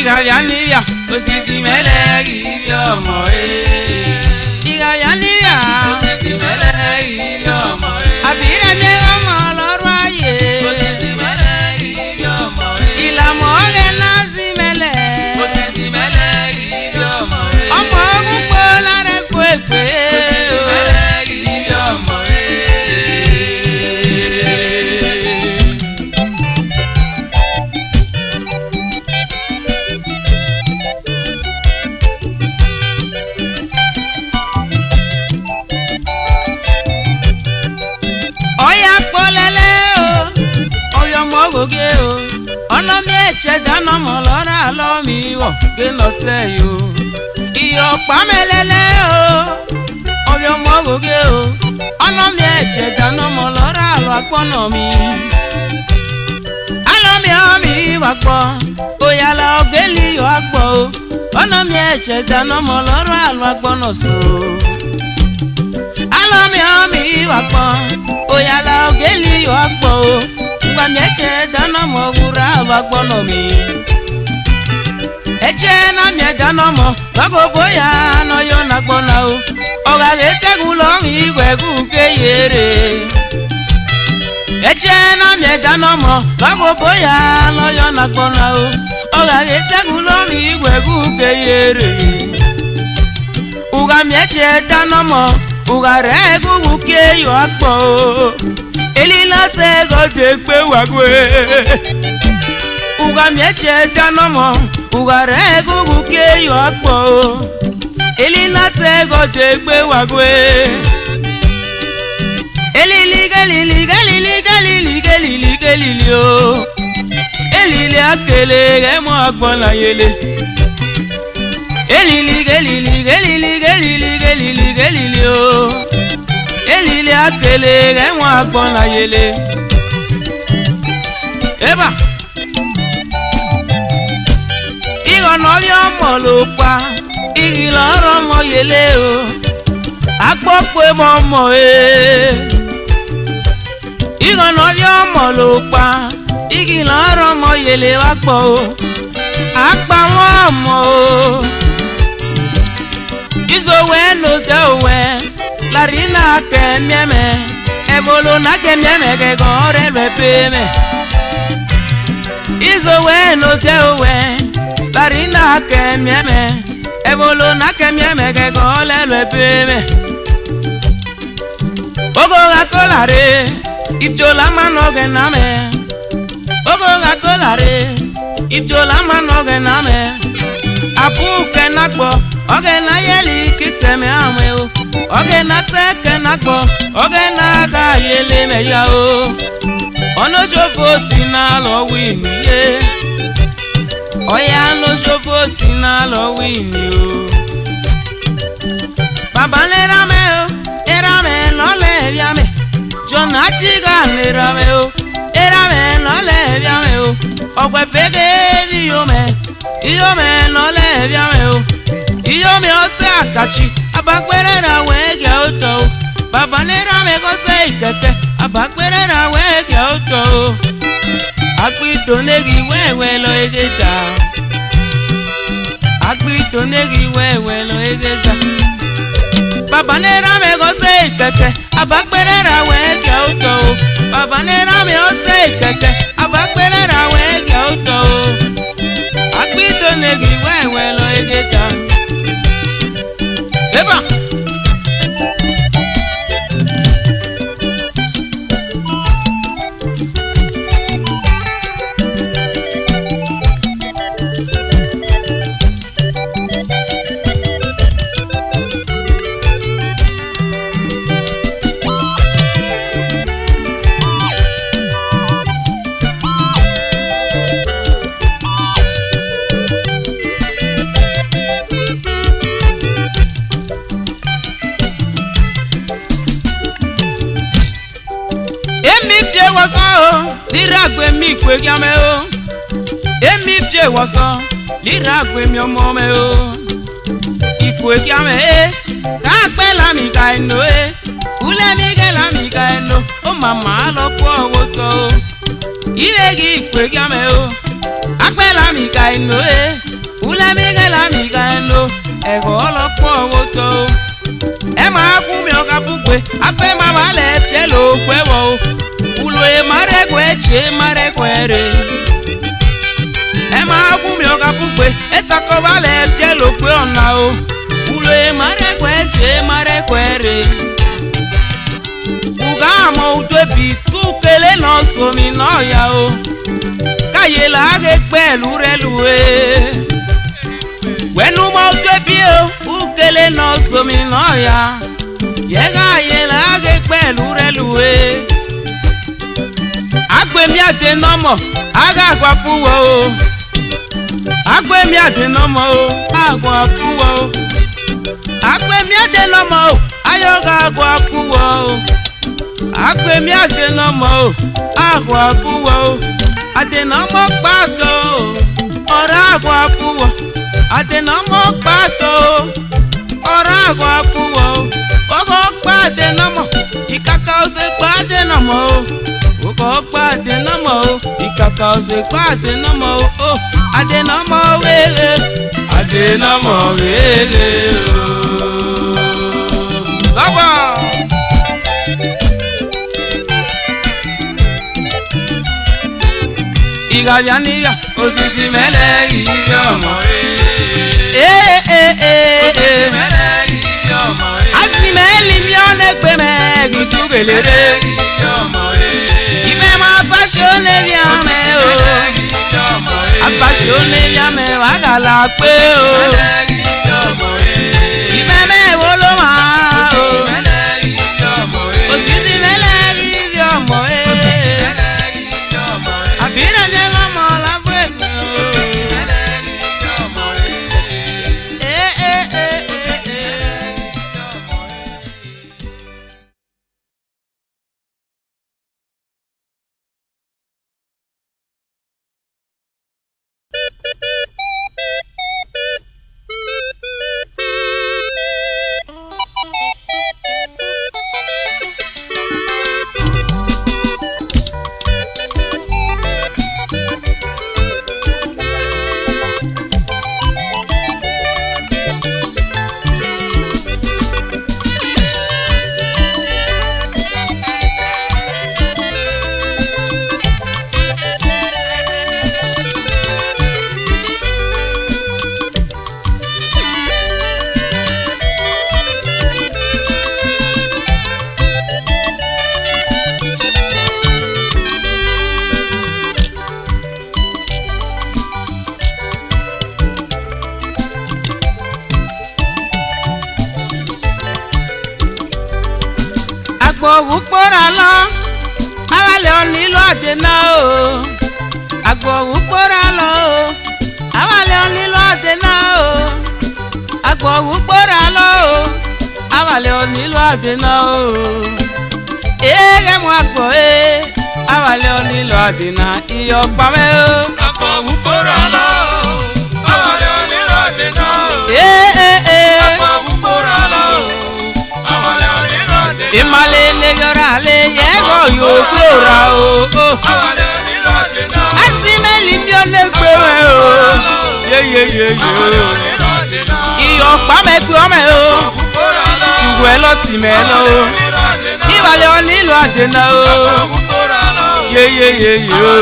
Igayaniya, ositi melegi yomo Igayaniya, ositi melegi yomo Abire ne yomo lorwaye, ositi melegi yomo Ilamo ge nazi mele, ositi melegi yomo Omo gupo la re kwekwe, ositi melegi yomo Ono mi eche dano mo lora lo mi wo ke no te yo iyo pa melele o oyo mo goge o ono mi eche dano mo lora lo apono mi alo mi wa po o ya la ogeli yo agbo o ono mi eche dano mo lora lo apono so alo mi wa po o ya la ogeli yo agbo o Ngwa mi eche dano mo wura wagbono mi Eche na mi dano mo Wago boya no yo na gbona o Oga lete gulo mi gwegu ke yere Eche na mi dano mo Wago boya no yo na gbona o Oga lete gulo mi gwegu ke yere Uga mi eche dano mo Uga regu ke yo agbo Elila se go de pe wagwe Uga mi eche dano mo Uga regu ke yo agbo Elila se go de pe wagwe Elili o Elili akele ge mo agbon la yele Elili o Elili akele ge mo agbon la yele Eba Igo no bi omo lo pa Igi loro mo yele o Agbopo e mo Igo no bi omo lo pa Igi loro mo yele wa po o Agba won mo o Izo we no de we Larina ke mieme Ebolo na ke mieme ke gore bepeme Izo we no de we Larina ke mieme Ebolo na ke mieme ke gore bepeme Ogo ga kolare Ibjola manoge name Ogo ga kolare Ibjola manoge name Apu ke nakbo Oge na yeli kiteme ame o Oge na teke nakbo Oge na ga yeli me ya o Ono jovoti na lo wini ye Oya no jovoti na lo wini o Baba le rame o Erame no le viame Jonati ga le rame o ogwe fege iyome no le biame o iyome ose akachi abagbere na wege oto baba nera me go sei keke abagbere na wege oto agbito negi wewe lo egeja agbito negi wewe lo egeja baba nera me go sei keke abagbere na wege oto baba nera me o sei keke abagbere na wege oto agbito negi wewe lo egeja eba liragwe mi kwe gyame o emi fie woso liragwe mi omo me o ikwe gyame ka pe la mi ka eno ule mi ge la mi ka eno o mama lo po wo to iwe gi ikwe gyame o akpe la mi ka eno ule mi ge la mi ka eno ego lo po wo to e ma ku mi o ka bugwe akpe mama le fie lo kwe wo uloe mare kwere ema agumi oga bugbe esako le fielo pe ona o uloe mare kwere uga mo udebi tukele no so mi no ya o kaye la ge pelu reluwe wenu mo udebi o ukele no so mi no ya ye ga ye la ge pelu reluwe agbemi ade nomo aga agwa fuwo o agbemi ade nomo o agwa fuwo o agbemi ade nomo o ayoga agwa fuwo o agbemi ade nomo o agwa fuwo o ade nomo pato ora agwa fuwo ade nomo pato ora agwa fuwo ogo pade nomo ikaka ose pade nomo o pade nomo o ikaka ose pade nomo o ade nomo wele o baba igabianiga ositi mele ibi omo ositi mele ibi omo ati meli mi onegbe me gitugelere ibi omo apasione viame o apasione viame wagala pe o ibeme wolo ma o ositi mele iviomo abira de mama la bueno agbowu pora lo awale onilo adena o agbowu pora lo awale onilo adena o agbowu pora lo awale onilo adena o ege mo agbo awale onilo adena iyo pa me o Imale negara le yego yo flora o. Asimeli mi o le gbe o. Ye. Iyo pa me ku o me o. Suwe lo ti me lo. Iwale o nilo adena o. Ye o.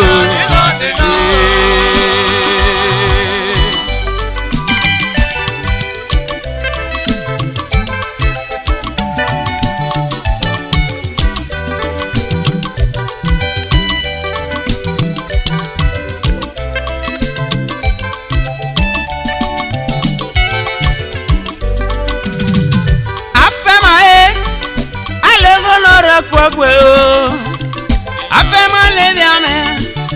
Kwekwe o afema le mi ame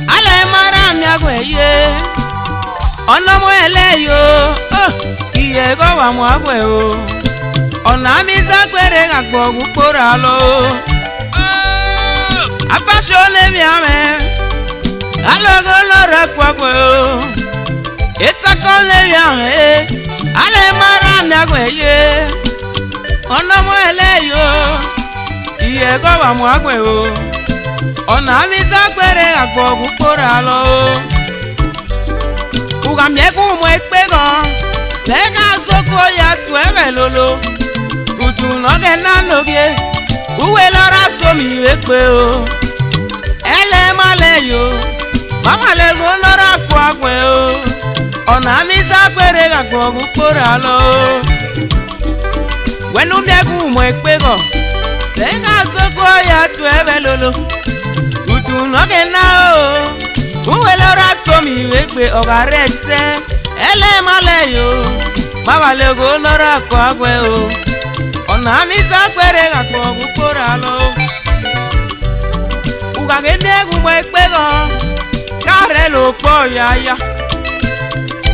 ale mara mi agweye ona mo ele yo iye go wa mo agwe o ona mi zagbere agbo gupora lo afasho le mi ame ale go lo re kwekwe o esa ko le mi ame ale mara mi agweye ona mo ele yo iye go wa mo agwe o ona mi zagbere agbo gupora lo uga mi eku mo epe gan se ka soko ya tu ebe lolo utu no ge na loge uwe lora so mi epe o ele male yo mama le go lora ku agwe o ona mi zagbere agbo gupora lo wenu mi eku mo epe gan senga soko ya tu ebe lolo utu no ge na o uwele raso mi wegbe ogarete ele male yo baba le go lora ko agwe o ona mi zagbere akpo gupora lo uga ge mi egu mo epe gan kare lo po ya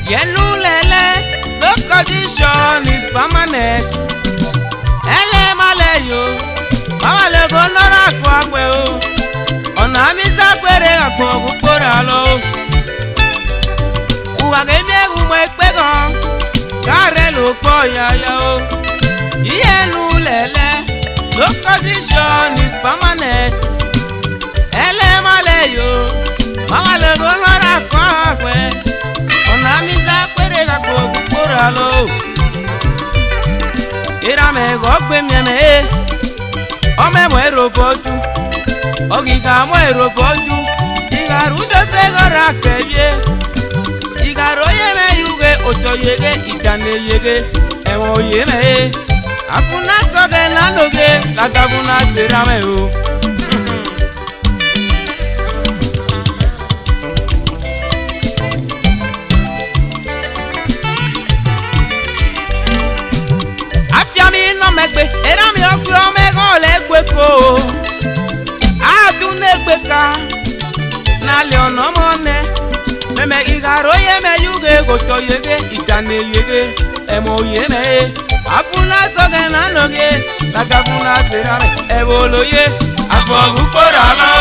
yenu lele no condition is permanent ele male yo mama le go lora ko agwe o ona mi zagbere agbo gupora lo uwa ge mi egu mo epe gan kare lo po ya o iyenu lele no condition is permanent ele male yo mama le go lora ko agwe ona mi zagbere agbo gupora lo ira me go gbe mi me ome mo eroboju ogiga mo eroboju igaru do se gora keye igaro ye me yuge oto yege igane yege ewo ye me afuna soge na loge lagabuna serame o afia mi no megbe era mi okru ome go le gweko adunegbeka na le ono mone meme igaro ye me yuge goto yege igane yege emo ye me afuna soge na noge lagabuna serame eboloye agbogu pora lo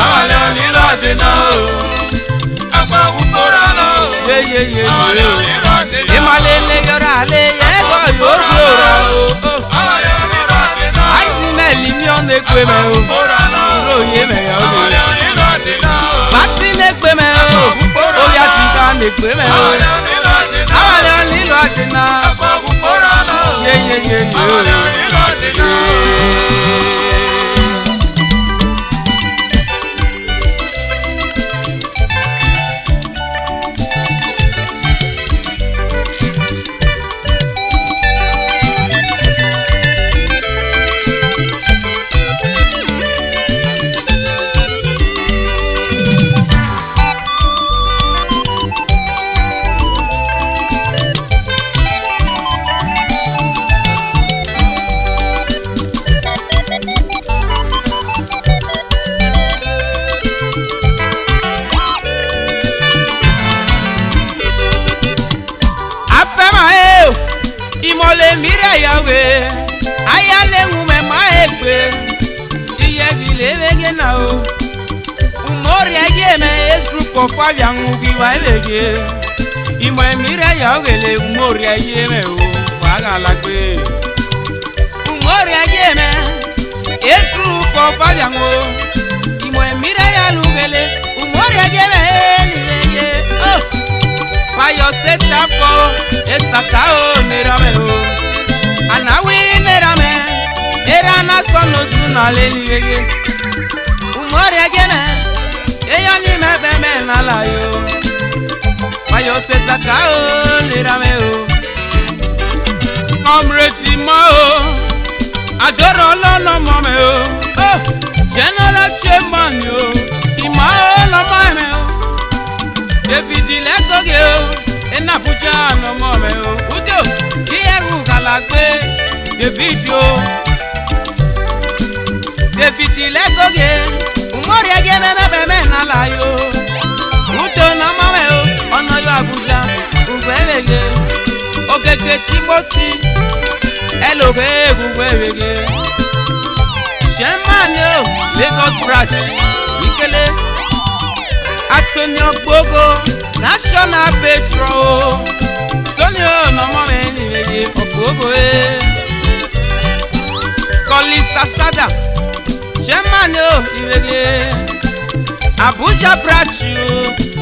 awale oni lo de na agbogu pora lo ye awale oni lo de na imale le yora le ye go yora awale oni lo de na ai meli mi on de gbe me o ye me ya o pati le gbe me o ya ti ka le gbe me o awale oni lo de na ye imole mire yawe ayale ngume maegbe iye gile wege na o umo umori ageme group of five yang ugi wailege imo emire ya ogele umori ageme o wagala gbe umori ageme group of five yang o imo emire ya lugele umori ageme lilege oh fayo setafo esatao nerame o anawi nerame era na sono tuna lelege umori ageme eya ni mebeme na la yo fayo setafo nerame o comrade mo adoro lolo mo me o oh general chairman yo ima lo mo me o David legoge o ena buja no mo me o ujo iyeru galagbe David o David legoge umori ageme mebeme na la yo ujo no mo me o ono yo abuja ugwelege ogege Timothy eloge ugwelege Chairman yo Lagos branch ikele Antonio Bogo national patron Antonio no mo me ni Bogo Kolisa Sada Chairman yo ilege Abuja branch yo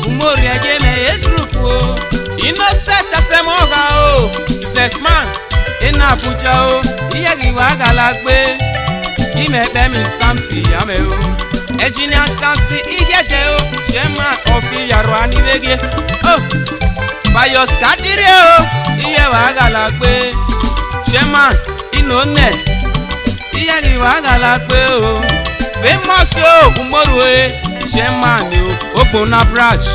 umori ageme group o Innocent asemoga o businessman in Abuja o iyegi wagalagbe imebe mi Samsi yame o engineer Samsi igede o chairman of yaro anibege oh Fayos Kadiri o iye wagalagbe chairman Inones iyegi wagalagbe o famous o umoru chairman o Ogbona branch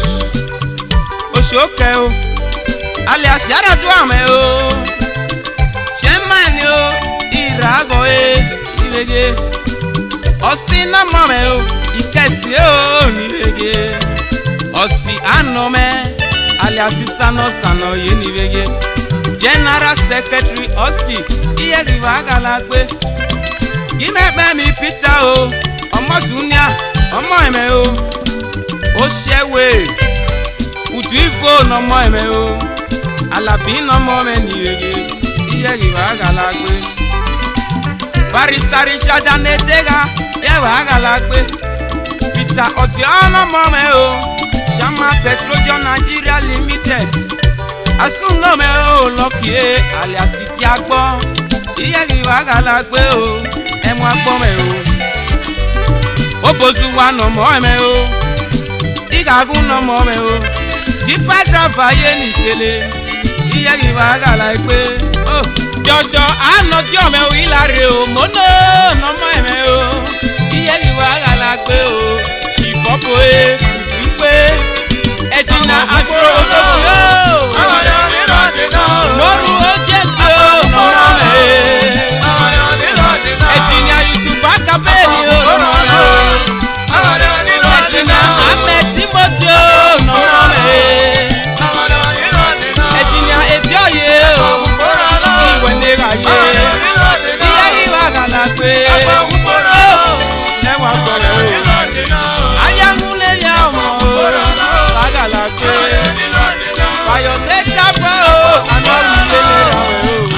Oshoke o alias Yaradu ame o chairman o Irago ilege Austin na mame o ikesi o nilege Osti anome alias Sano ye nilege General Secretary Osti iye givagalagbe Imebe mi Peter o ọmọ dunia ọmọ eme o Osewe Uduivo no mo eme o Alabi no mo me nilege iye givagalagbe Barrister Richard Anetega ye wagalagbe Peter Odiono mome o Shama Petroleum Nigeria Limited Asunno me o Lokie alias City Agbo iye wagalagbe o emu agbo me o Obozuwa no mome o Igagun no mome o Dipa driver ye ni tele iye wagalagbe oh Jojo anojo me o ilare o mono no mo eme o iye wagalagbe o Shipopo ipe ejina agro o awada ni rodina moru o Jesu no me awada ni rodina ejina Yusufa kabeli o no me awada ni rodina ame Timothy no me awada ni rodina ejina Ejioye o iye wagalagbe newa gbore o ayanule ya omo wagalagbe fayo se chapo o anole le o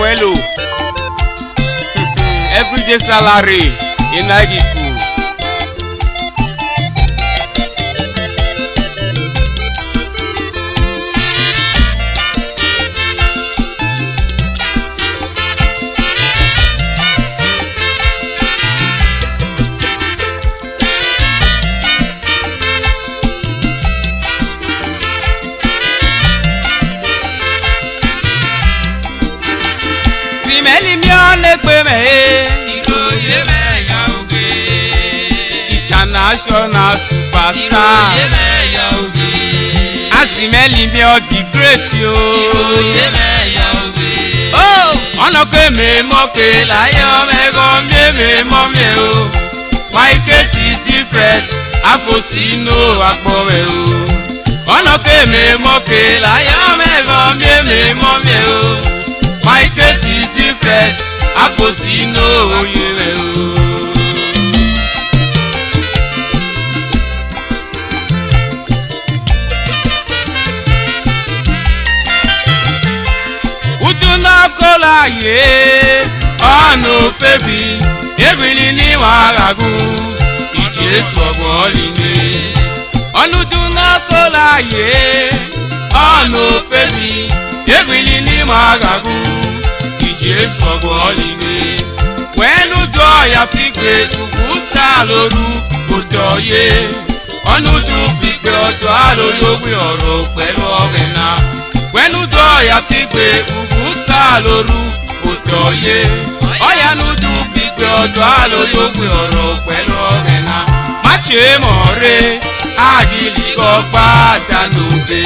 Well, everyday salary in Agiku. Meli mi o le pe me, igo ye me ya oge. Ìjànà international superstar. ìròyé mẹ́yà òwe. Azimeli mi ọ di great yo. ìròyé mẹ́yà òwe. Ọ̀nà pé mi mọ̀ pé láyé ọmọ ẹ̀gọ́ mi mọ̀ mi o. My case is different, àfòsínú àpọ̀ rẹ̀ o. Ọ̀nà pé mi mọ̀ pé láyé ọmọ ẹ̀gọ́ mi mọ̀ mi o. My case is different, àfòsínú òye rẹ̀ o. Udunakola ye ọ̀nà òfèbí ebili ní wàhálàgù ìjésù ọgbọ̀n líle. Ọ̀nùdúnakola ye ọ̀nà òfèbí ebili ní wàhálàgù ìjésù ọgbọ̀n líle. Wẹ́nu dọ̀ ya fígbé ùkúta lóru òdò ye. Ọ̀nùdú fígbé ọ̀dọ̀ àlóyòwé ọ̀rọ̀ pẹ̀lú ọ̀rẹ́ náà. Wẹ́nu dọ̀ ya fígbé ùkúta lóru òdò ye. Ọ̀yànùdú fígbé ọ̀dọ̀ àlóyòwé ọ̀rọ̀ pẹ̀lú ọ̀rẹ́ náà. Má ṣe mọ̀ re àgìlì kọ́ pàdánù dé.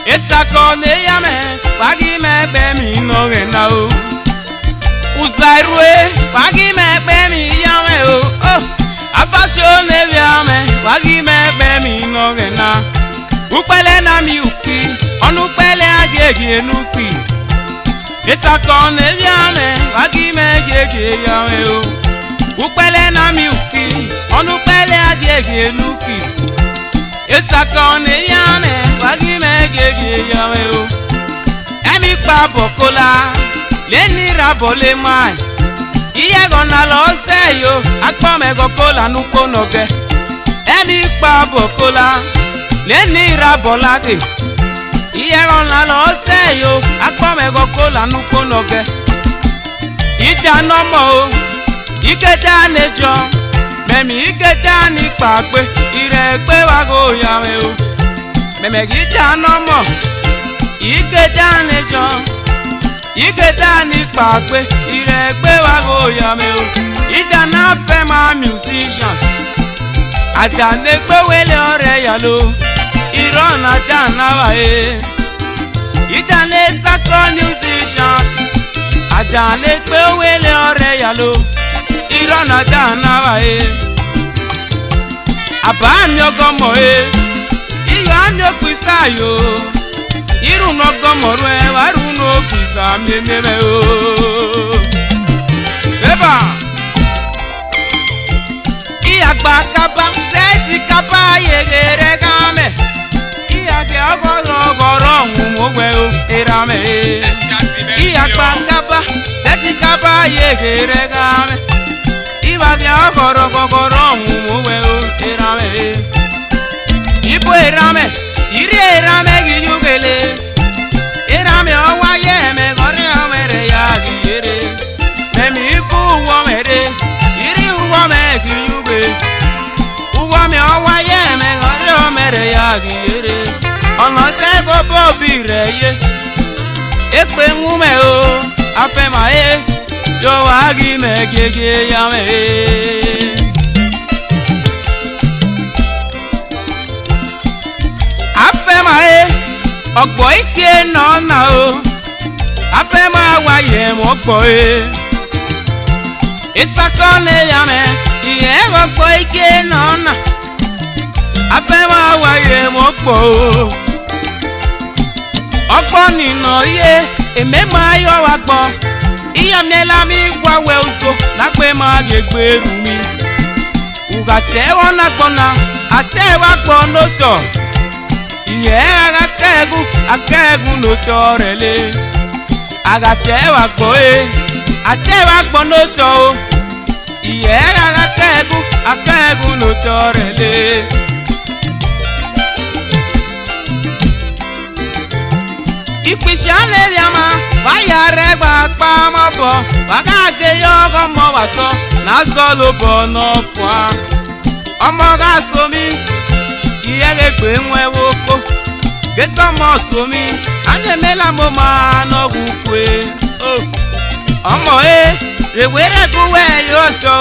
Esakone yame, pagi me be mi no gena o. Uzairue, pagi me be mi yame o. Oh, afashone yame, pagi me be mi no gena. Upele na mi uki, onu pele agege nuki. Esakone yame, pagi me gege yame o. Upele na mi uki, onu pele agege nuki. Esakone yame, wagi me gege yame o. Emi pa bokola, leni rabole mai. Iye gona lo se yo, akpo me gokola nuko noge. Emi pa bokola, leni rabola ke. Iye gona lo se yo, akpo me gokola nuko noge. Ida no mo, ikeda nejo. Memi ikeda ni pagbe, iregbe wago yame o. Meme gita no mo, ikeda nejo. Ikeda ni pagbe, iregbe wago yame o. Ida na fe ma musicians. Adane gbe wele ore yalo. Irona dana wa e. Ida ne sako musicians. Adane gbe wele ore yalo. Irona dana wa e. Abami ogomo e. Iyo ami okwisa yo. Iru no gomo rwe waru no kwisa meme o. Eba. Iyagba kaba seti kaba yegere game. Iyagbe ogoro nwuwe o erame. Iyagba kaba seti kaba yegere game. Ibage ogoro nwuwe o erame. Ibo erame, iri erame giyugele. Erame owaye me gore omere ya giyere. Memi ibu uwomere, iri uwome giyuge. Uwome owaye me gore omere ya giyere. Ọ̀nà tẹ́gbọ́ bọ́ọ̀bì rẹ̀ yé. Èpè ń wúmẹ̀ o, afẹ́mà yé. Yóò wá gí mẹ́ gègé ya mẹ́ yé. Afẹ́mà yé, ọ̀gbọ̀ ike nọ̀ọ̀nà o. Afẹ́mà wáyé mọ̀ gbọ̀ yé. Ìsàkọ́lé ya mẹ́, ìyẹn ọ̀gbọ̀ ike nọ̀ọ̀nà. Afẹ́mà wáyé mọ̀ gbọ̀ o. Ọgbọ́n nìna yé, èmi máa yọ wá gbọ́. Ìyá mi lámì wáwẹ̀ oṣù lápẹ́ máa yẹ gbèrú mi. Ùgà tẹ́wọ́ náà gbọ́nà, àtẹ́wà gbọ́ lótọ̀. Ìyẹn akẹ́gùn lótọ̀ rẹ̀ lé. Àgàtẹ́wà gbọ́ e, àtẹ́wà gbọ́ lótọ̀ o. Ìyẹn akẹ́gùn lótọ̀ rẹ̀ lé. Ikpisiane liama vaya regba pa mobo vaga ge yogo mo waso na solo bono kwa omoga somi iyege pe nwe woko ge somo somi ane mela mo ma no gukwe omo rewere guwe yoto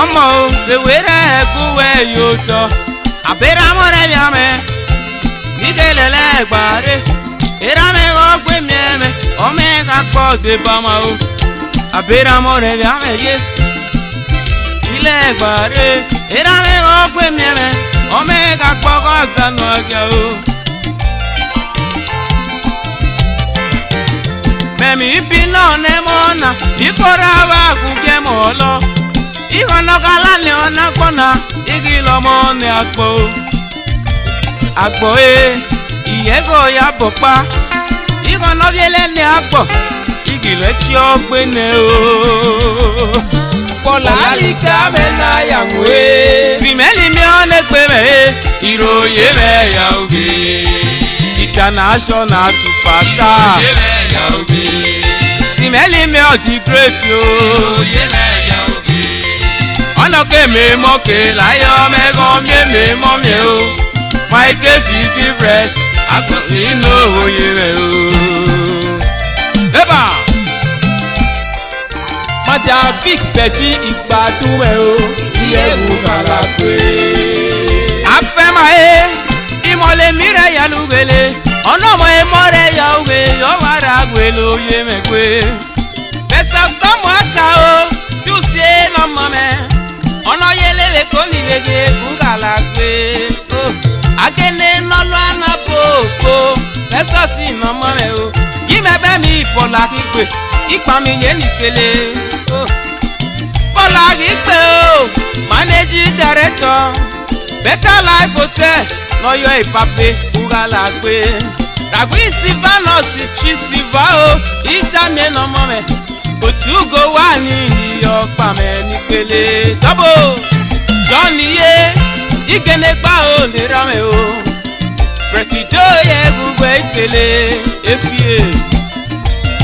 omo rewere guwe yoto abera mo re liame Igelele gbare erame ogbe mieme omega ko de bama o abera more le ameye ile gbare erame ogbe mieme omega ko ko sanu aja o memi bino ne mona ikora wa kuge mo lo ihono kala le ona kona igilo mo ne agbo agbo iyego ya bopa igo no biele ni agbo igilo ti o gbe ne o polalika me na ya we simeli mi o le gbe me Ìròyé me ya oge international superstar Ìròyé me ya oge simeli mi o di great yo Ìròyé me ya oge ono ke me mo ke layo me go me mo me o my case is different. I could see no Eba Mada big peji igbadun e o Iyewu kalakwe Afema imole mire ya lugele Ono mo emore ya uge yo wara gwelo ye mekwe Besa somo aka o You say no mame Ono yelewe konilege kukalakwe Agene nolo anapoko Eso si no mame o Yimebe mi pola kikwe Ikpa mi ye nikele Pola kikwe o Managing director Better Life Hotel Noyo ipape Ugala kwe Ragwi siva no si chi siva o Isa mi no mame Otugo wani ni okpa me nikele Double Johnny ye Igene gba o le rame o Presido ye gbogbo itele APA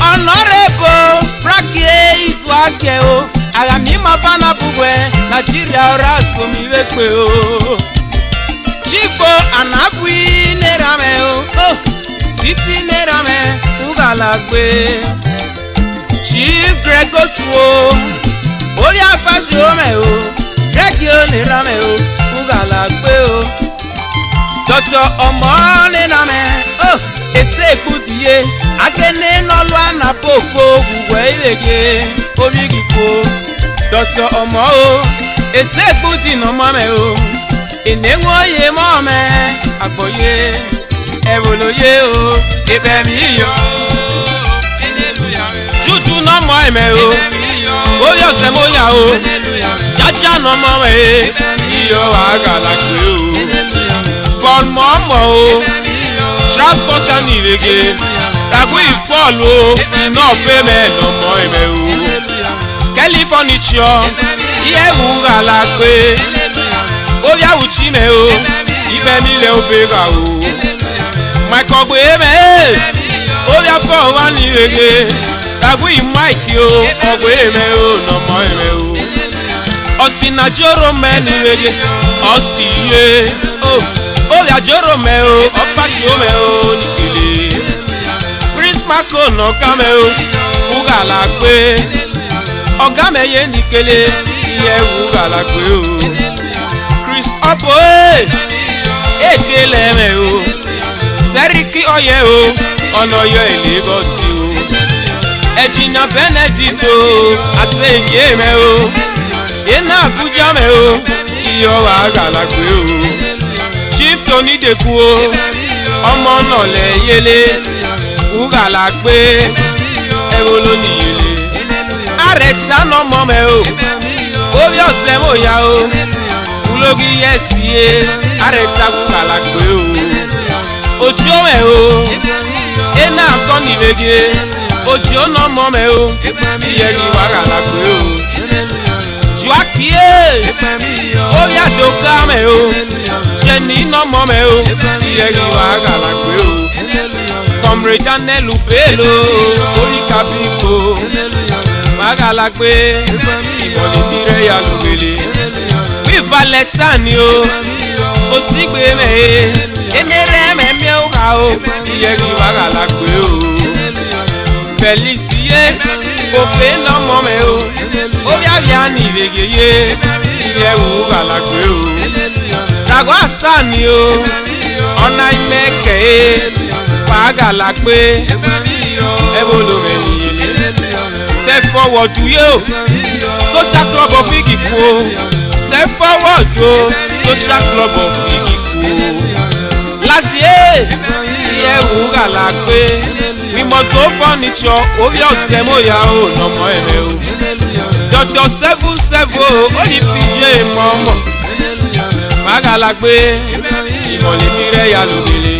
Honorable Frankie Izuake o Agami mabana bugwe Nigeria ora somi wepe o Chico Anabui le rame o City le rame Ugalagwe Chief Gregotu o Oya Fashi ome o Gregio le rame o Ugalagwe o Dr. Omone name ese kudie Agene nolo anapoko Uwe ilege Obigiko Dr. Omo ese kudi no mame o Enewo ye mame Agboye Evoloye o Ebe mi yo Juju no mo eme o Oyo se mo ya o Jaja no mame Iyo agalagwe o Bon momo o Transporter ni lege Ragwi Paul o No payment no mo eme o Kelly furniture Iye ugalagwe Oya uchime o Ibe mi le obega o Michael Gweme Oya for one ni lege Ragwi Mike o Ogweme o no mo eme o Osina Joro me ni lege Osti ye Oya Joro me o Opati o me o nikele Chris Mako no kame o Ugalagwe Ogame ye nikele Iye ugalagwe o Chris Opo Ekele me o Seriki oye o Ono yo elegosi o Ejina Benedict o Aseye me o Ena Abuja me o Iyo agalagwe o Chief Tony Deku o Ọmọ náà lẹ yẹlé Ugalagwe Ewolo ni yẹlé Arẹta n'ọmọ mẹ o Orí ọ̀sẹ̀ mo ya o Ulogi yẹ si ye Arẹta Ugalagwe o Ojo mẹ o Ena akọ ni vege Ojo n'ọmọ mẹ o Iyẹri Ugalagwe o Juakie Orí àdókà mẹ o Ṣẹ̀ni n'ọmọ mẹ o Iyẹri Ugalagwe o Comrade Daniel Upelo Onikabiko Magalagbe Ìmọ̀lẹ́bírẹ́ Yalubele Wívalẹ̀ Sani o Osigbe mẹ́ẹ̀ Enere mẹ́mẹ́ ọ̀gá o Iyẹ́gi Magalagbe o Felicie Kofe lọ́mọ mẹ́ o Obiabia ni ìrègèyé Iyẹ́gi Magalagbe o Dàgbà Sani o Ọ̀nà ìmẹ̀kẹ́ Magalagbe Ebolo mẹ́niyẹlẹ Step forward to you Social Club of Igipo Step forward to Social Club of Igipo Láti iye Magalagbe We must go furniture Orí ọ̀sẹ̀ mọ́ya o lọ́mọ ẹ̀rẹ́ o Jọjọ 77 Olífíjé mọ́mọ́ Magalagbe Ìmọ̀lẹ́bírẹ́ Yalubele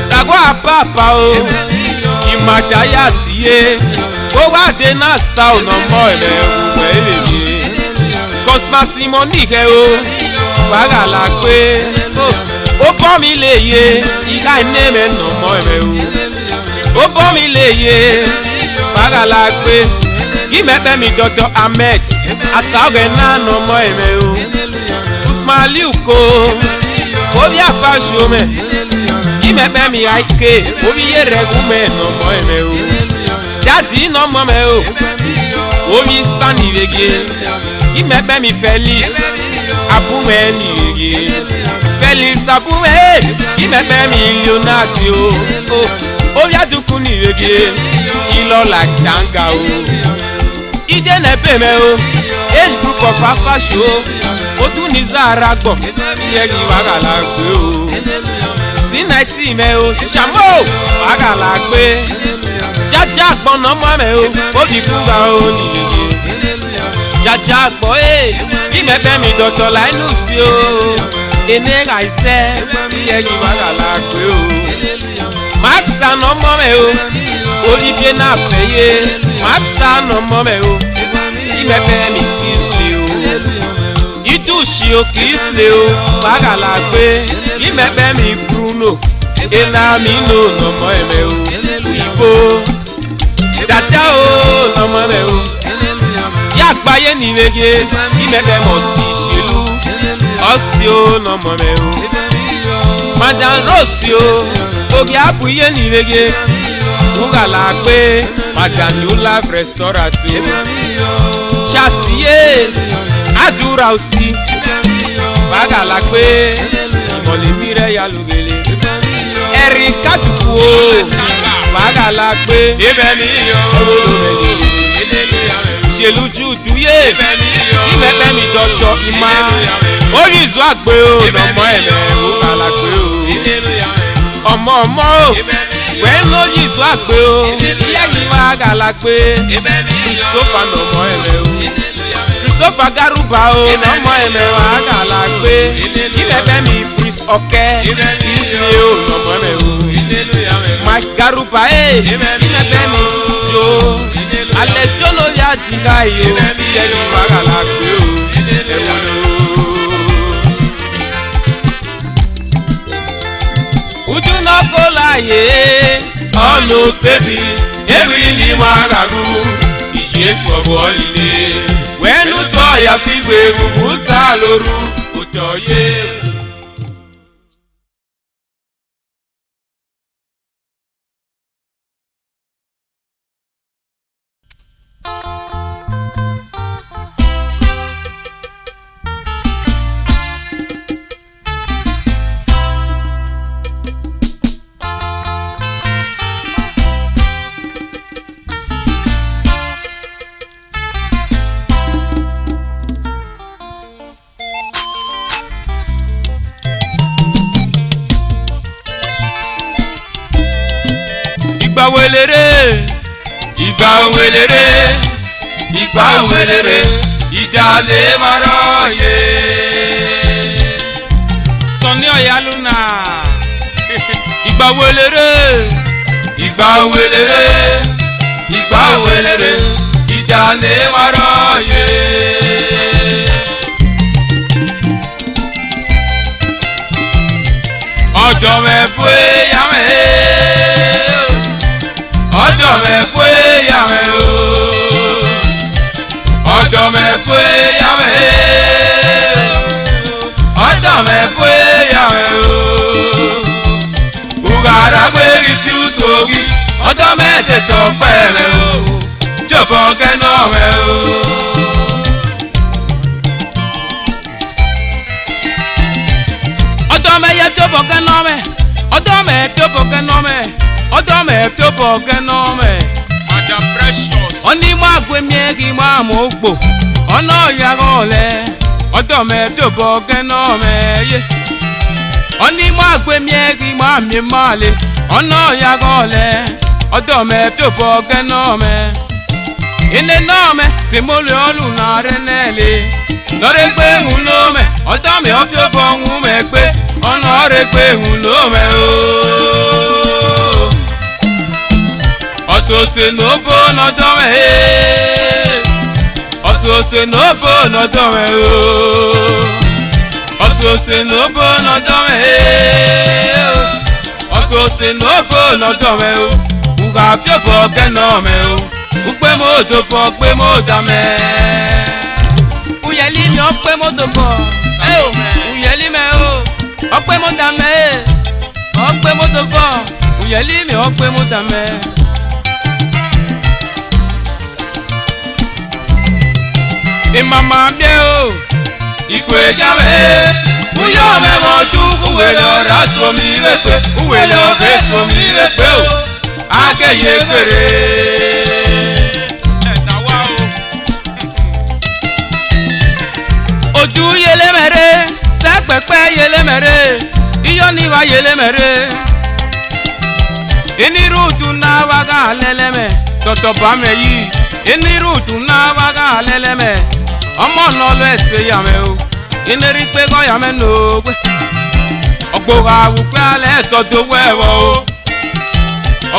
Dàgbà àpapà o Ìmàdáyà síye Ó wá dé náà sá ọ̀nà mọ́ ẹ̀rẹ́ òwúrẹ́ èlèyé Cosmas Simonike o Magalagbe Ó bọ́ mi lè yé ìlà iné mẹ́nà mọ́ ẹ̀rẹ́ o Ó bọ́ mi lè yé Magalagbe Ìmẹ̀pẹ̀ mi Dr. Ahmed Àsàwẹ̀ náà nà mọ́ ẹ̀rẹ́ o Usmaliu ko Obi Afashiome Ìmẹ̀pẹ̀ mi Aike Obi Yeregume nà mọ́ ẹ̀rẹ́ o Daddy no mama o Omi Sani Rege Ìmẹ̀pẹ̀ mi Felix Abume ni Rege Felix Abume Ìmẹ̀pẹ̀ mi Leonard o Obi Aduku ni Rege Ilola Janga o Ije nepe me o Age group of Afasho Otu ni Zara gbọ Iyẹ́gi Magalagbe o C90 me o Shamo Magalagbe Jaja gbọ́nà mọ́ mẹ́ o, ó fi kúnga o nìyẹn. Jaja gbọ́ Ìmẹ̀pẹ̀ mi Dr. Linus o. Ene àìsẹ́, Iyẹ́gi Magalagbe o. Màsà nà mọ́ mẹ́ o, oríkè náà fẹ́yẹ. Màsà nà mọ́ mẹ́ o, Ìmẹ̀pẹ̀ mi Kingsley o. Ìdúṣì o Kingsley o, Magalagbe. Ìmẹ̀pẹ̀ mi Bruno, Ena mi nò nà mọ́ ẹ̀mẹ́ o. Ìbò. Dada o lọmọ rẹ o Yàgbáyé ní Rege Ìmẹ̀pẹ̀ mọ̀ sí ìṣèlú Ọ̀sì o lọmọ rẹ o Madam Rose o Oge Àbúyé ní Rege Magalagbe Madam New Life Restaurant o Ṣàṣìyé Àdúrà òsì Magalagbe Ìmọ̀lẹ́bírẹ́ Yalubele Ẹ̀rí Kádùkú o Magalagbe ibẹ̀ mi yọ ṣèlújú dúyé Ìmẹ̀pẹ̀ mi Dr. Ima orí ìzọ àgbẹ̀ o lọ́mọ ẹ̀rẹ́ Magalagbe o ọmọ o wẹ́n lórí ìzọ àgbẹ̀ o Iyẹ́gi Magalagbe Christopher lọ́mọ ẹ̀rẹ́ o Christopher Garuba o lọ́mọ ẹ̀rẹ́ Magalagbe Ìmẹ̀pẹ̀ mi Prince Ọ̀kẹ́ Ìsìlẹ̀ o lọ́mọ ẹ̀rẹ́ o Mike Garuba Ìmẹ̀pẹ̀ mi jo alẹ́ tí ó lórí àjìká yìí o Iyẹ́gi Magalagbe o ẹ̀wọ̀n o. Uju náà kó láàyè ọ̀nà bébí èmi ní Magalu ìyẹ́sù ọ̀bọ̀ líle wẹ́nu tọ́ yàtìgbè gbogbo ta lóru kò tọ́ yé. Ìgbà wẹlẹrẹ ìdálé mọ́rọ́ yé. Sọ̀ni Ọ̀yálúnà ìgbà wẹlẹrẹ ìdálé mọ́rọ́ yé. Ọjọ́ mẹ́fọ́ yàmẹ́ no me to boge no me. Madam Precious. Oni ma gwe miegi ma mogbo. Ono ya gole. Odo me to boge no me ye. Oni ma gwe miegi ma mi male. Ono ya gole. Odo me to boge no me. Ine no me se mole olu na renele. Lore gbe hun no me. Odo me o fi obo me gbe. Ono re gbe hun no me o. Osose no bo no do me. Osose no bo no do me o. Osose no bo no do me. Osose no bo no do me o. Uga fi obo ge no me o. Upe mo do fo pe mo da me. Uyeli mi o pe mo do fo. Uyeli me o. O pe mo da me. O pe mo do fo. Uyeli mi o pe mo da me. E mama bie o. Ikwe jame. Uyo me mo tu uwe lo raso mi wepe. Uwe lo beso mi wepe o. Ake ye kwere. Odu yele mere, sekpepe yele mere, iyo ni wa yele mere. Eniru tu na waga leleme, toto ba me yi. Eniru tu na waga leleme, omo no lo ese ya me o. Eneri pe go ya me no gbe. Ogbo ga wu pe ale so do wewo o.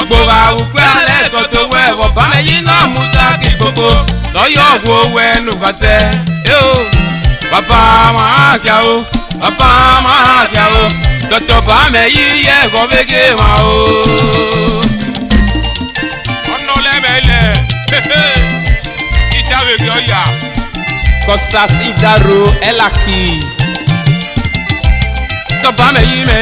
Ogbo ga wu pe ale so do wewo, ba me yi na muta ki gbogbo. Lo yo wo we nu ga te. Yo. Papa ma kia o, papa ma kia o, toto ba me yi ye go bege ma o. Ono le mele, ita we kyo ya. Kosa si daro elaki. Toto ba me yi me,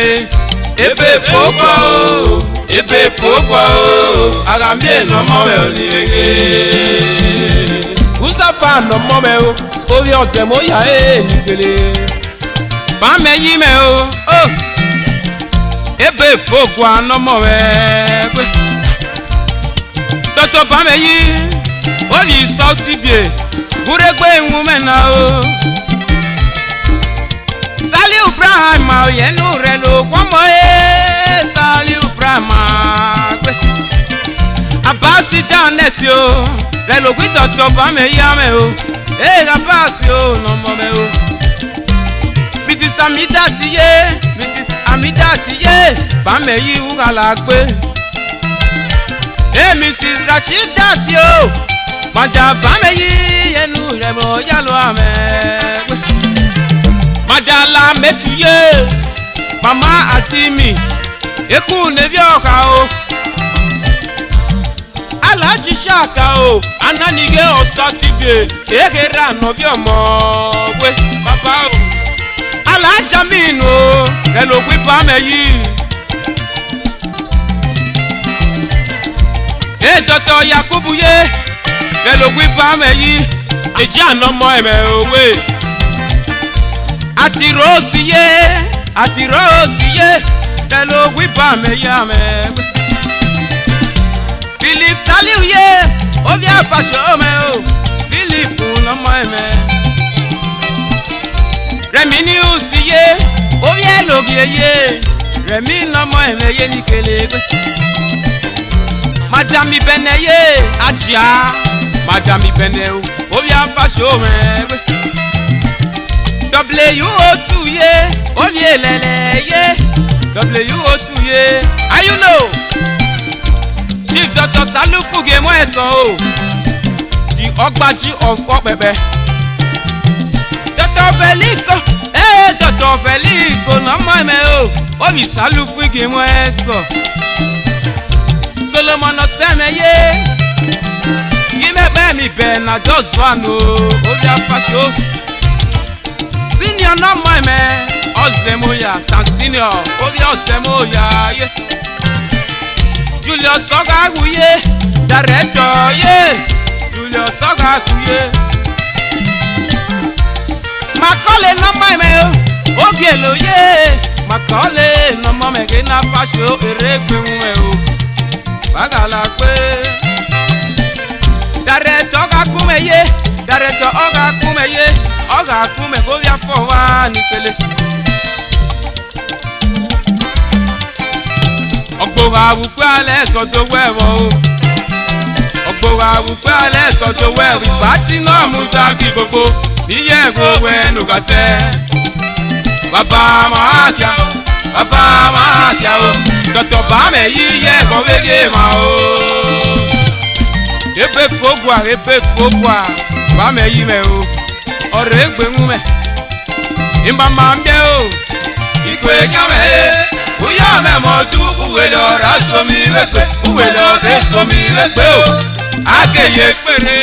ebe pokwa o, ebe pokwa o, agambie no mo we oliege. Usafa no mo me o. Orí ọ̀tẹ̀ mo yà nìgbèlè. Bá me yí me o, ebe fògùn anọ́mọ̀ rẹ̀ pé. Tọ́tọ̀ bá me yí, ó lì sọ tibie, gúrégbé ìwọ̀n mẹ́na o. Saliu Brahma òyẹ́nu rẹ̀ ló wọ́mọ̀ ẹ́ Saliu Brahma pé. Abasi dánẹ́sì o, rẹ̀ ló gbé tọ̀tọ̀ bá me yá me o. Hey, la passe yo, non mome o. Mrs. Amida tiye, Mrs. Amida tiye, ba me yi u gala gbe. Hey, Mrs. Rashida tiyo, maja ba me yi enu re mo yalo ame. Maja la metuye, mama atimi, eku nebi oka o. Alaji shaka o, ananige osatibie, ehera nobi omo we papa o. Alaja minu o, relo gbe pa me yi. E Dr. Yakubu ye, relo gbe pa me yi. Eji anomo eme o we. Ati Rosi ye, relo gbe pa me ya me. Philip Saliu ye, obi afasho me o. Philip no mo me. Remi ni usi ye, obi elogi ye. Remi no mo me ye ni kelegbe. Madam Ibene ye, ajia. Madam Ibene o, obi afasho me. WO2 ye, obi elele ye. WO2 ye, and you know. Chief Dr. Salufu ge mo ẹ̀sán o. The Ogbaji of Opẹpẹ. Dr. Felico, Dr. Felico n'ọmọ ẹ̀mẹ́ o. Obi Salufu ge mo ẹ̀sán. Solomon ọ̀sẹ̀mẹ̀ yé. Gímẹ̀gbẹ́ mi bẹ̀ na just one o. Obi Afasho. Senior n'ọmọ ẹ̀mẹ́. Ọ̀sẹ̀mọ̀yà San Senior. Obi Ọ̀sẹ̀mọ̀yà yé. Julius Ogaguye, director ye. Julius Ogaguye. Makole no mame o, ogielo ye. Makole no mame ke na fasho eregbun e o. ga kume ko ya fo wa ni pele. Ogbora wupe ale so do wewo o. Ogbora wupe ale so do wewo ipati na musa bi gbogbo iye gbogbo enu ka se. Baba ma kia o. Dr. Bame yiye ko wege ma o. Ebe fogwa Bame yi me o. Ore gbe mu me. Imba ma mbe o. Ikwe kame uya me mo du uwele ora so mi wekwe uwele ore so mi wekwe o. Akeye pere.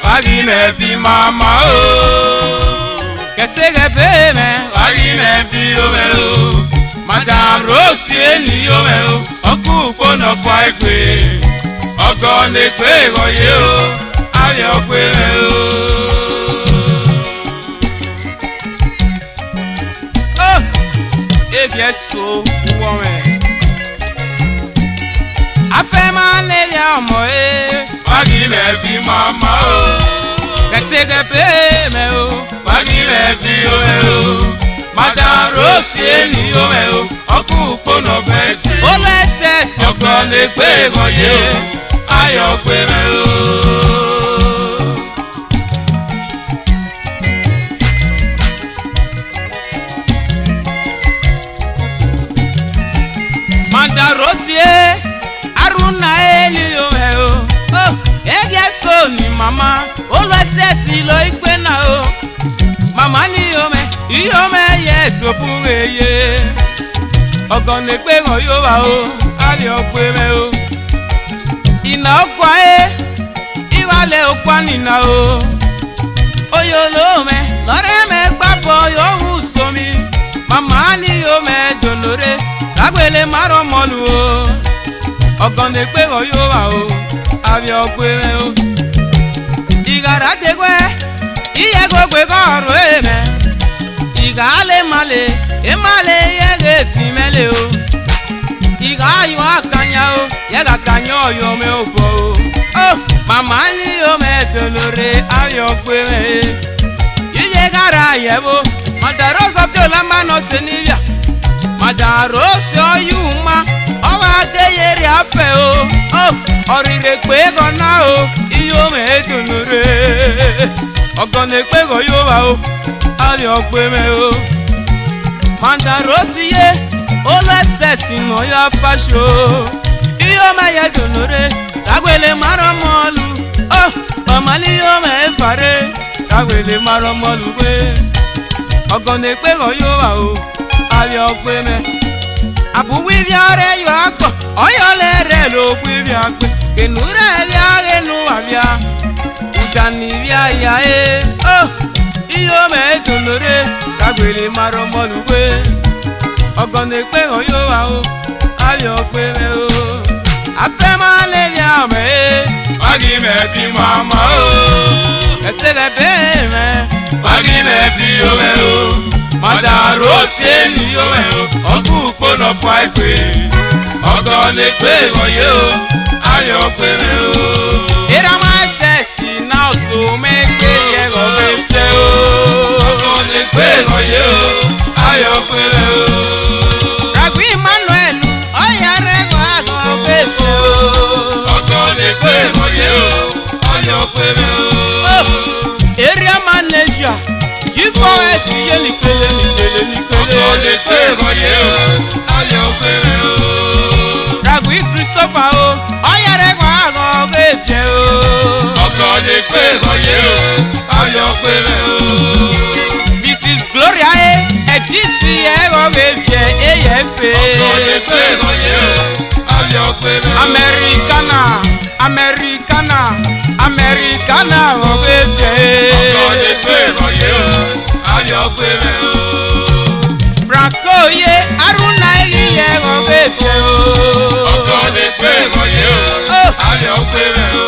Wagi me fi mama o. Kese gepe me. Wagi me fi o me o. Madam Rosi eni o me o. Oku pono kwa ekwe. Ogo ne kwe goye o. Aye okwe me o. Oh, egi eso uwo me. Afe ma le ya mo e. Wagi me fi mama o. Kese gepe me o. Wagi me fi o me o. Madam Rosi eni o me o. Oku pono kwa ekwe. Ole se si Ogo ne kwe goye o. Aye okwe me o. Madam Rosi Aruna eli o me o. Oh, egi so ni mama. Olo se si lo ikpe na o. Mama ni o me. Iyo me yes opure ye. Ogon le pe go yo wa o. Ali okwe me o. Ina okwa Iwale okwa ni na o. Oyo lo me. Lore me papo yo uso mi. Mama ni o me dolore. Agbele maro molu o. Ogon le pe go yo wa o. Abi okwe me o. Igara degwe. Iye gogwe goro eme. Igale male. Emale yege timele o. Iga yo akanya o. Yega kanyo yo me o bo. Oh, mama ni yo me dolore. Abi okwe me. Iye gara yebo. Madaro sabto lamba no tenivia. Madaro so yuma. Owa de yeri ape o. Oh, orire kwe gona o. Iyo me dolore. Ogone kwe go yo wa o. Abi okwe me o. Madaro si ye. Ole sesi no ya fasho. Iyo me ye dolore. Tagwele maro molu. Oh, mama li yo me fare. Tagwele maro molu we. Ogone kwe go yo wa o. Abi okwe me. Abu wi biare yo akpo. Oyo le re lo wi biakwe. Kenure biare no avia. Ujani bia ya e. Oh, iyo me dolore. Tagwele maro molu we. Ogone kwe go yo wa o. Abi okwe me o. Afe ma le bia me. Wagi me fi mama o. Kese gepe me. Wagi me fi o me o. Madam Rosi eni o me o. Oku pono kwa ekwe. Ogo ne kwe goye o. Aye okwe me o. Era ma sesi na so me ke ye go bete o. Ogo ne kwe goye o. Aye okwe me o. Agui Manuel, oya re go go bete o. Ogo ne kwe goye o. Aye okwe me o. Area manager, Jifo esi ye ni kele. Ogo ne kwe goye o. Aye okwe me o. Agui Christopher o, oya re go go bete o. Ogo ne kwe goye o. títí ẹ̀rọ gèfè eyẹ̀fẹ̀. ọkọ̀ lè pé ìrọ̀yẹ́ o ayọ̀ pé rẹ̀ o. Americana Americana Americana gèfè. ọkọ̀ lè pé ìrọ̀yẹ́ o ayọ̀ pé rẹ̀ o. Franco ye Aruna iye gèfè o. ọkọ̀ lè pé ìrọ̀yẹ́ o ayọ̀ pé rẹ̀ o.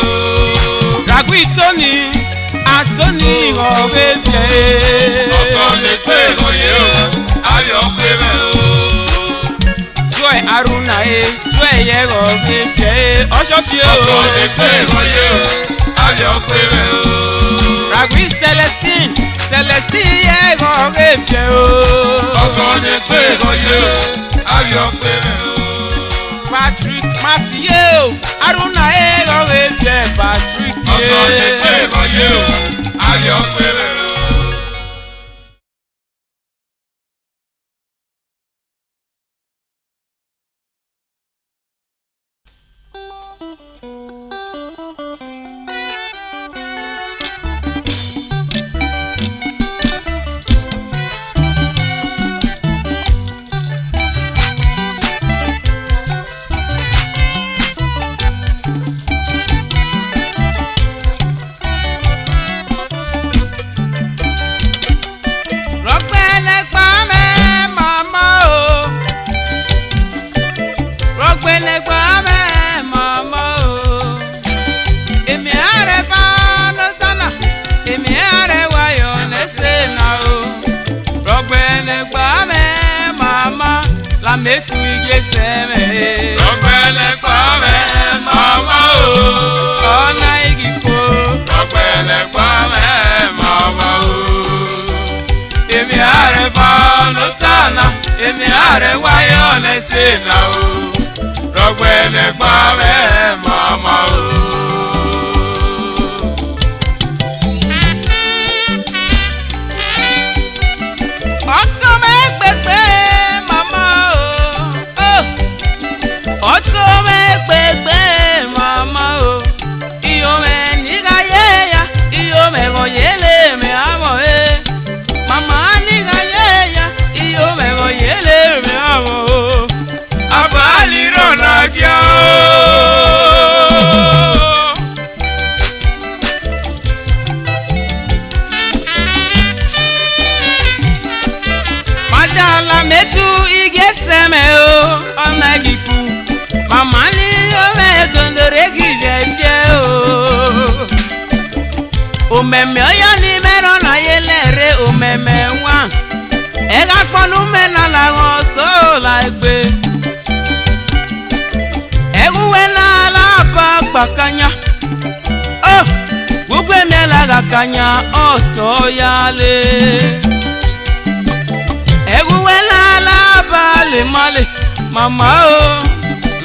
Ragui Tony Anthony gèfè. ọkọ̀ lè pé ìrọ̀yẹ́ o ayọ̀ pé rẹ̀ o. Joy Aruna Joy ye gèfè. Ọ̀ṣọ́ṣì o. ọkọ̀ lè pé ìrọ̀yẹ́ o ayọ̀ pé rẹ̀ o. Ragui Celestine ye gèfè o. ọkọ̀ lè pé ìrọ̀yẹ́ o ayọ̀ pé rẹ̀ o. Patrick Masiye o. Aruna gèfè Patrick ọkọ̀ lè pé ìrọ̀yẹ́ o ayọ̀ pé rẹ̀ o. Metu ige seme. Rọ̀gbẹ́lẹ̀ pa mẹ́ màmá o. Ọ̀nà igi po. Rọ̀gbẹ́lẹ̀ pa mẹ́ màmá o. Èmi àrẹ fa ọ̀nà tànà. Èmi àrẹ wáyé ọ̀nà ìsèlà o. Rọ̀gbẹ́lẹ̀ pa mẹ́ màmá o. Ọ̀tọ̀ mẹ́gbẹ̀gbẹ̀ màmá o. Ọ̀tọ̀ mẹ́gbẹ̀gbẹ̀ màmá o. Iyo mẹ́ nígbà yé ya. Iyo mẹ́ kọ̀ yé lé mẹ́ àmọ̀ e. Màmá nígbà yé ya. Iyo mẹ́ kọ̀ yé lé mẹ́ àmọ̀ o. Abali rọ̀nà gíà o. Madala metu ige seme o. Ọ̀nà gipu. Màmá ní ọmọ ẹ̀gọ́ndọ̀rẹ́ kì í fẹ́ fẹ́ o. Òmẹ̀mẹ̀ ọyọ́ ni mẹ́rọ̀ láyé lẹ́rẹ̀ òmẹ̀mẹ̀ wá. Ẹ̀ka pọ́nú mẹ́ta làwọn sóòlà gbé. Ẹ̀gúnwẹ́ náà lábà gbàkányá. Ó gbogbo ẹ̀mí ẹ̀ làgàkányá ọ̀tọ̀ yálé. Ẹ̀gúnwẹ́ náà lábà lè má lè màmá o.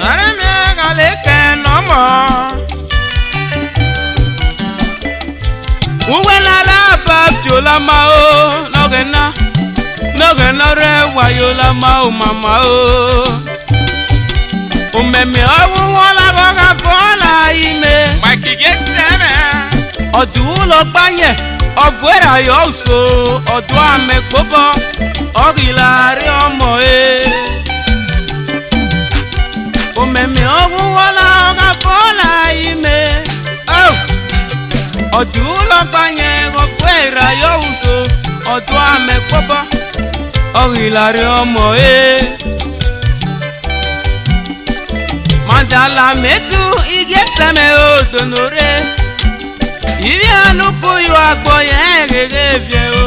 Nàrẹ́ mi kàlẹ́ kẹ́ nọ́mọ̀. Uwe na laba fiola ma o. Nogena re wayola ma o mama o. Omeme owu wala boga bola ime. Makige sẹ́mẹ̀. Ọdún lọ gbányẹ̀. Ọgbẹ́ra yọ so. Ọdún àmẹ́gbọ́bọ̀. Ọ̀gìlárí ọmọ e. Omeme owu wala boga bola ime. Ọdún lọ gbányẹ̀. Ọgbẹ́ra yọ so. Ọdún àmẹ́gbọ́bọ̀. Ọ̀gìlárí ọmọ e. Mandala metu ige seme o donore. Ibi anuku yo agbo ye gege bie o.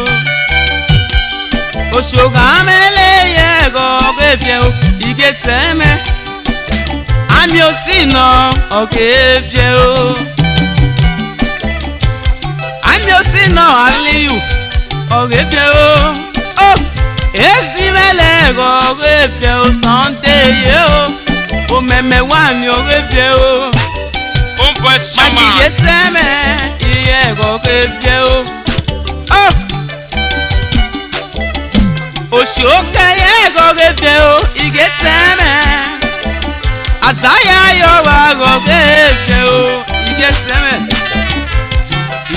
Oshoga mele ye go bie o. Ige seme. Ami osino oge bie o. Ami osino aliyu oge bie o. Oh, ezi mele go bie o Sunday ye o. O meme wa mi o bie o. Homeboys chama. Makige seme iye go bie o. Oh, oshoke ye go bie o. Ige seme. Asaya yo wa go bie o. Ige seme.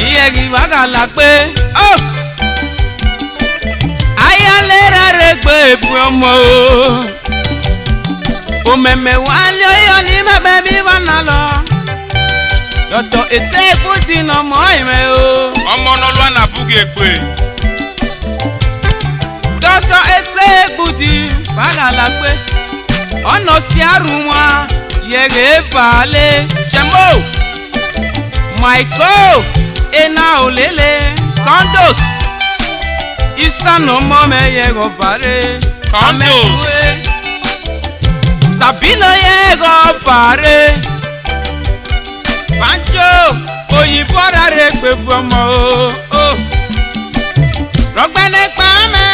Iye gi baga la pe. Oh, aya lera re gbé fún ọmọ o mẹ̀mẹ̀ wá lé ọyọ́ ní bẹ́bẹ́ bí wọ́n nà lọ yọ̀tọ̀ èsè ìkúdì nà mọ́ ìmẹ̀ o. ọmọ náà lọ́wọ́ náà búgẹ̀ gbé. dọ́tọ̀ èsè ìkúdì bàgà la gbé ọ̀nà sí àrùn wọn yẹ̀gẹ̀ balẹ̀ jẹ́mbó Michael ena olele condos isano mome yego pare Condos. Sabino yego pare Pancho oyinbo rare pe gbomo o rogbene pa me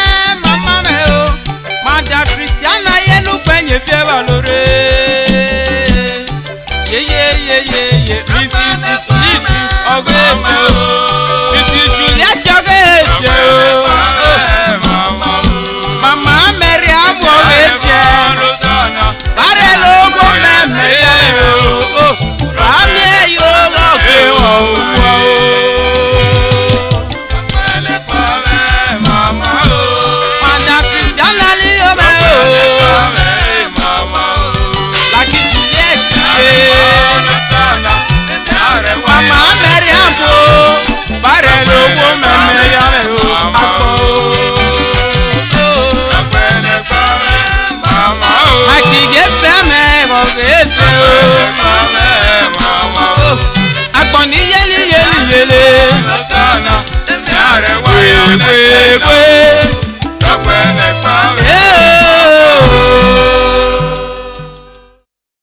mama me o mada Christiana yenu penye fie wa lore ye visiti ọgbẹ́ mọ́ títí Juliet ọgbẹ́ èjẹ́ o mama mẹ́rin àmọ́ èjẹ́ bàrẹ̀ ló mú mẹ́mẹ́ yẹ o bàmí yóò lọ gbé wọn wọ́ o. Mada Christiana ni yóò mẹ́ o Lucky Juliet mama mẹ́rin àmọ́ bàrẹ̀ ló mú mẹ́mẹ́ yẹ o àpò. Akige sẹ́mẹ̀ ọ̀gẹ́fẹ́ o. Agbọ̀nì yẹ́lì yẹ́lì yẹ́lẹ̀.